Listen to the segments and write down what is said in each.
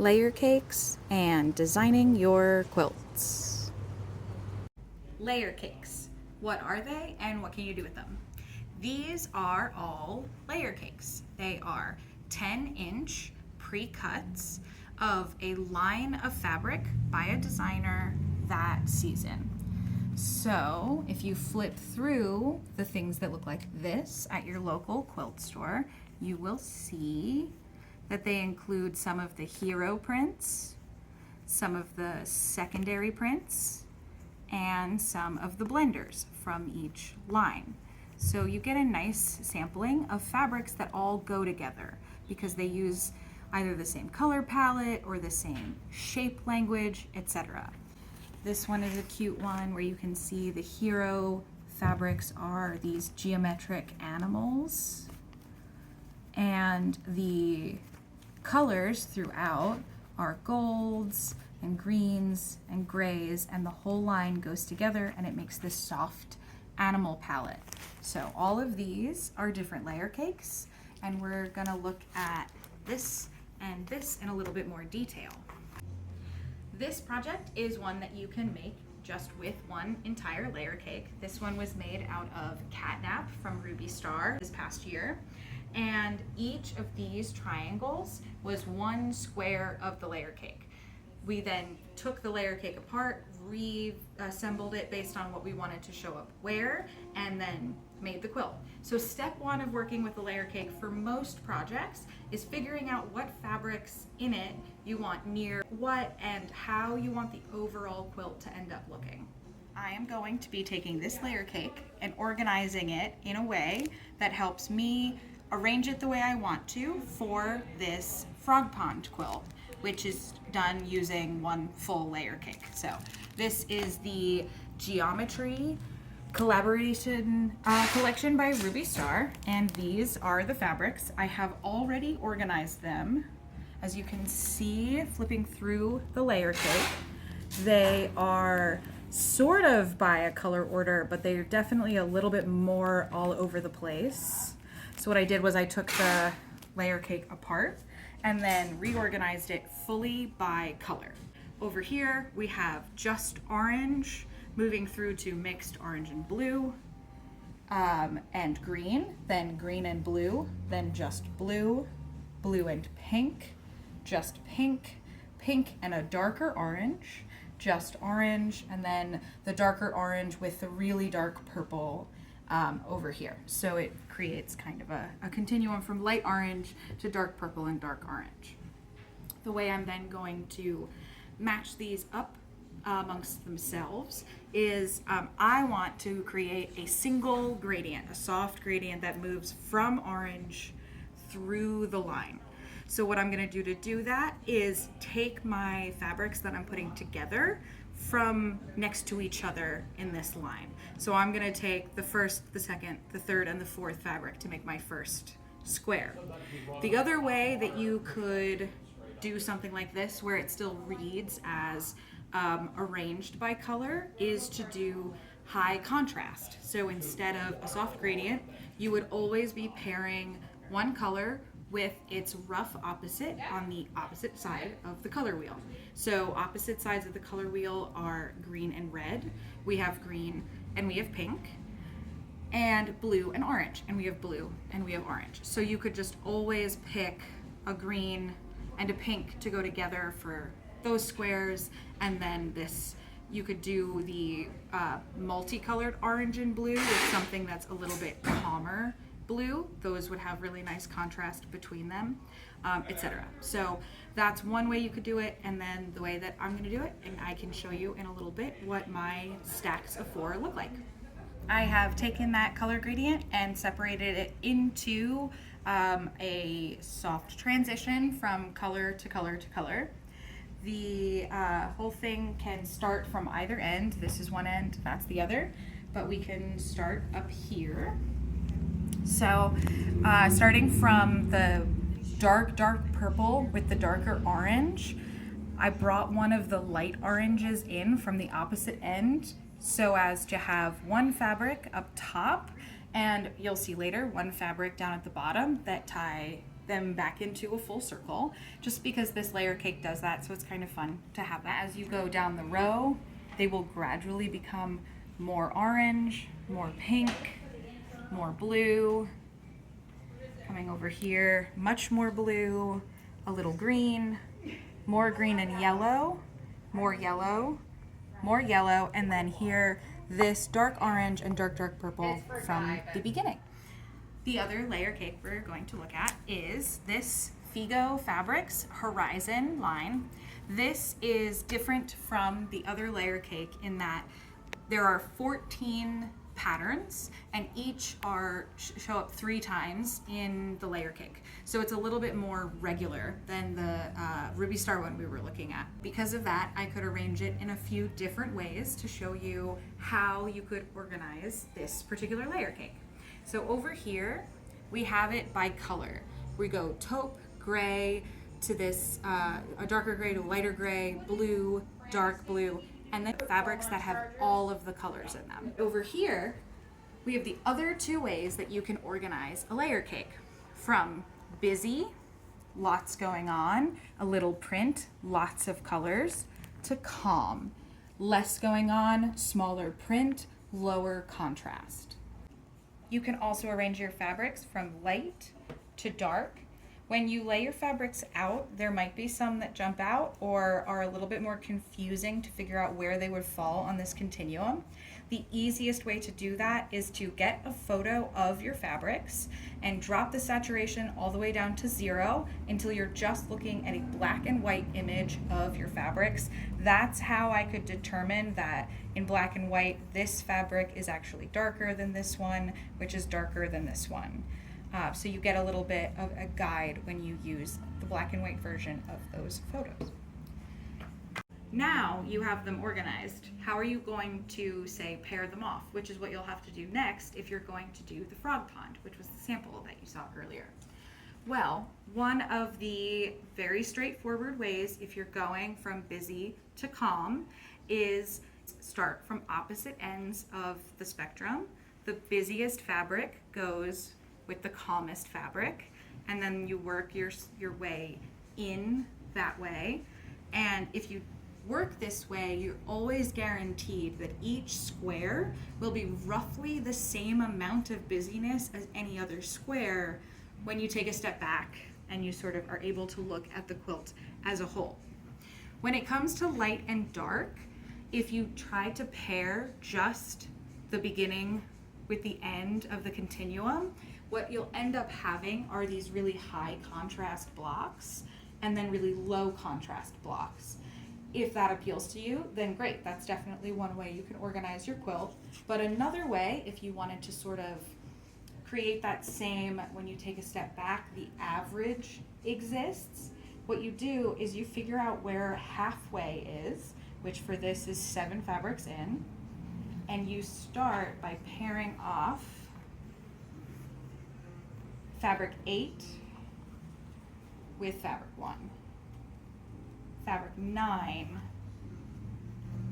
layer cakes, and designing your quilts. Layer cakes. What are they and what can you do with them? These are all layer cakes. They are 10-inch pre-cuts of a line of fabric by a designer that season. So if you flip through the things that look like this at your local quilt store, you will see that they include some of the hero prints, some of the secondary prints, and some of the blenders from each line. So you get a nice sampling of fabrics that all go together because they use either the same color palette or the same shape language, etc. This one is a cute one where you can see the hero fabrics are these geometric animals, and the colors throughout are golds and greens and grays, and the whole line goes together and it makes this soft animal palette. So all of these are different layer cakes, and we're gonna look at this and this in a little bit more detail. This project is one that you can make just with one entire layer cake. This one was made out of catnap from Ruby Star this past year. And each of these triangles was one square of the layer cake. We then took the layer cake apart, reassembled it based on what we wanted to show up where, and then made the quilt. So step one of working with the layer cake for most projects is figuring out what fabrics in it you want near what and how you want the overall quilt to end up looking. I am going to be taking this layer cake and organizing it in a way that helps me arrange it the way I want to for this frog pond quilt, which is done using one full layer cake. So this is the Geometry Collaboration collection by Ruby Star, and these are the fabrics. I have already organized them. As you can see, flipping through the layer cake, they are sort of by a color order, but they're definitely a little bit more all over the place. So what I did was I took the layer cake apart and then reorganized it fully by color. Over here we have just orange, moving through to mixed orange and blue, and green, then green and blue, then just blue, blue and pink, just pink, pink and a darker orange, just orange, and then the darker orange with the really dark purple over here. So it creates kind of a continuum from light orange to dark purple and dark orange. The way I'm then going to match these up amongst themselves is I want to create a single gradient, a soft gradient that moves from orange through the line. So what I'm going to do that is take my fabrics that I'm putting together from next to each other in this line. So I'm going to take the first, the second, the third, and the fourth fabric to make my first square. The other way that you could do something like this where it still reads as arranged by color is to do high contrast. So instead of a soft gradient, you would always be pairing one color with its rough opposite on the opposite side of the color wheel. So opposite sides of the color wheel are green and red. We have green and we have pink, and blue and orange, and we have blue and we have orange. So you could just always pick a green and a pink to go together for those squares, and then this you could do the multicolored orange and blue with something that's a little bit calmer blue. Those would have really nice contrast between them, etc. So that's one way you could do it, and then the way that I'm going to do it, and I can show you in a little bit what my stacks of 4 look like. I have taken that color gradient and separated it into a soft transition from color to color to color. The whole thing can start from either end. This is one end, that's the other, but we can start up here. So starting from the dark purple with the darker orange, I brought one of the light oranges in from the opposite end so as to have one fabric up top, and you'll see later one fabric down at the bottom that tie them back into a full circle, just because this layer cake does that, so it's kind of fun to have that. As you go down the row, they will gradually become more orange, more pink, more blue. Coming over here, much more blue, a little green, more green and yellow, more yellow, more yellow, and then here, this dark orange and dark purple from the beginning. The other layer cake we're going to look at is this Figo Fabrics Horizon line. This is different from the other layer cake in that there are 14 patterns and each show up 3 times in the layer cake. So it's a little bit more regular than the Ruby Star one we were looking at. Because of that, I could arrange it in a few different ways to show you how you could organize this particular layer cake. So over here, we have it by color. We go taupe, gray, to this, a darker gray to lighter gray, blue, dark blue, and then fabrics that have all of the colors in them. Over here, we have the other 2 ways that you can organize a layer cake. From busy, lots going on, a little print, lots of colors, to calm, less going on, smaller print, lower contrast. You can also arrange your fabrics from light to dark. When you lay your fabrics out, there might be some that jump out or are a little bit more confusing to figure out where they would fall on this continuum. The easiest way to do that is to get a photo of your fabrics and drop the saturation all the way down to 0 until you're just looking at a black and white image of your fabrics. That's how I could determine that in black and white, this fabric is actually darker than this one, which is darker than this one. So you get a little bit of a guide when you use the black and white version of those photos. Now you have them organized. How are you going to, say, pair them off? Which is what you'll have to do next if you're going to do the frog pond, which was the sample that you saw earlier. Well, one of the very straightforward ways, if you're going from busy to calm, is start from opposite ends of the spectrum. The busiest fabric goes with the calmest fabric, and then you work your way in that way. And if you work this way, you're always guaranteed that each square will be roughly the same amount of busyness as any other square when you take a step back and you sort of are able to look at the quilt as a whole. When it comes to light and dark, if you try to pair just the beginning with the end of the continuum, what you'll end up having are these really high contrast blocks and then really low contrast blocks. If that appeals to you, then great. That's definitely one way you can organize your quilt. But another way, if you wanted to sort of create that same, when you take a step back, the average exists, what you do is you figure out where halfway is, which for this is 7 fabrics in, and you start by pairing off fabric 8 with fabric 1, fabric 9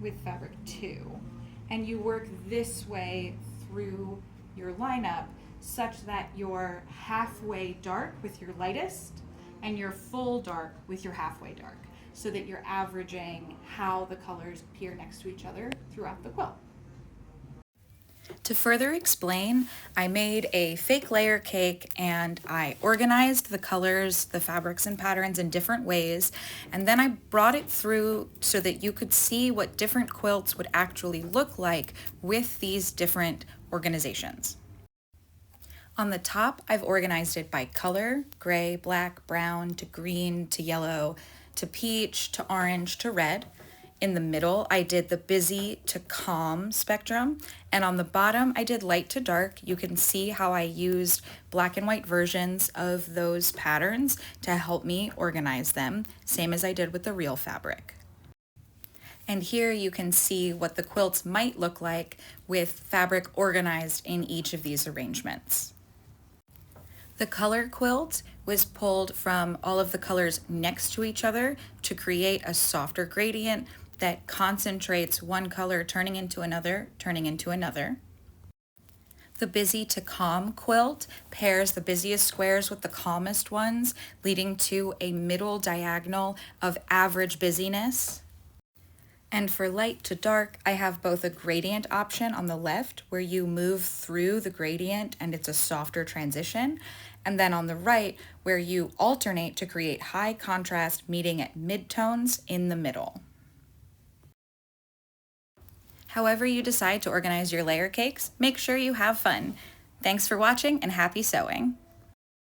with fabric 2, and you work this way through your lineup such that you're halfway dark with your lightest and you're full dark with your halfway dark, so that you're averaging how the colors appear next to each other throughout the quilt. To further explain, I made a fake layer cake and I organized the colors, the fabrics and patterns in different ways, and then I brought it through so that you could see what different quilts would actually look like with these different organizations. On the top, I've organized it by color: gray, black, brown, to green, to yellow, to peach, to orange, to red. In the middle, I did the busy to calm spectrum, and on the bottom, I did light to dark. You can see how I used black and white versions of those patterns to help me organize them, same as I did with the real fabric. And here you can see what the quilts might look like with fabric organized in each of these arrangements. The color quilt was pulled from all of the colors next to each other to create a softer gradient that concentrates one color turning into another, turning into another. The busy to calm quilt pairs the busiest squares with the calmest ones, leading to a middle diagonal of average busyness. And for light to dark, I have both a gradient option on the left where you move through the gradient and it's a softer transition, and then on the right where you alternate to create high contrast meeting at midtones in the middle. However you decide to organize your layer cakes, make sure you have fun. Thanks for watching and happy sewing!